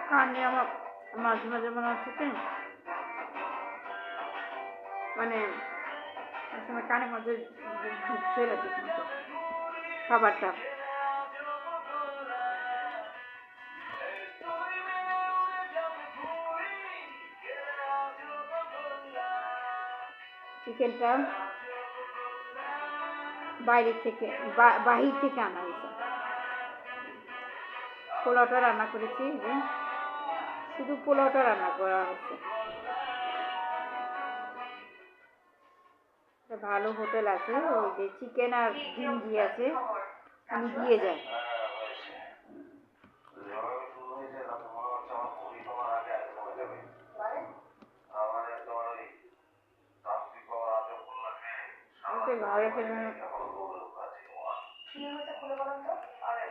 কানে আমার মাঝে মাঝে মনে হচ্ছে কি মানে সময় কানের মধ্যে ঢুকছে না ঠিক মতো খাবারটা। চিকেনটা বাইরে থেকে বাহির থেকে আনা হয়েছে। পোলাওটা রান্না করেছি, যে শুধু পোলাওটা রান্না করা হচ্ছে। ভালো হোটেল আছে, ওই যে চিকেন আর ডিম দিয়ে আছে, উনি দিয়ে যায়। ঘরে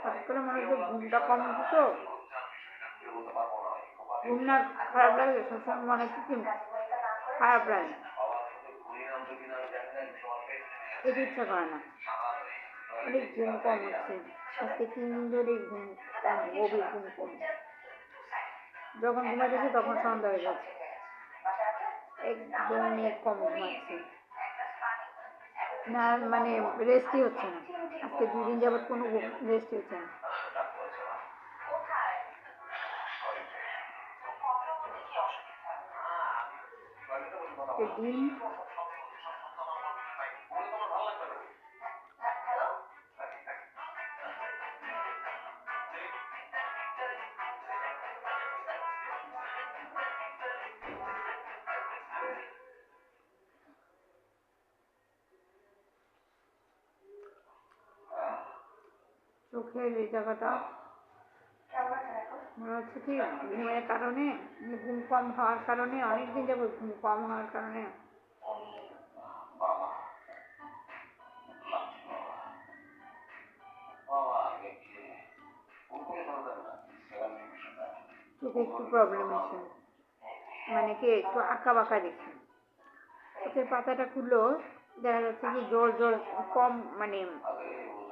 হঠাৎ করে মনে হচ্ছে ঘুমটা কম হতো, ঘুম না খারাপ লাগে, সবসময় মনে হচ্ছে কি খারাপ লাগে, খেতে ইচ্ছা করে না, অনেক ঘুম কম হচ্ছে। আজকে 3 দিন ধরে ঘুম কম, গভীর ঘুম কম। যখন ঘুমাতেছি তখন সন্ধ্যা হয়ে যাচ্ছে, একদমই কম ঘুমাচ্ছি না, মানে রেস্টই হচ্ছে না। আজকে 2 দিন যাবৎ কোনো রেস্টই হচ্ছে না। ডিম চোখের এই জায়গাটা মনে হচ্ছে কি ঘুমের কারণে, ঘুম কম হওয়ার কারণে, অনেকদিন যাবো ঘুম কম হওয়ার কারণে চোখে একটু প্রবলেম আছে, মানে কি একটু আঁকা বাঁকা দেখি। চোখের পাতাটা খুললেও দেখা যাচ্ছে কি জল জল কম, মানে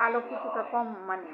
আলো কিছুটা কম, মানে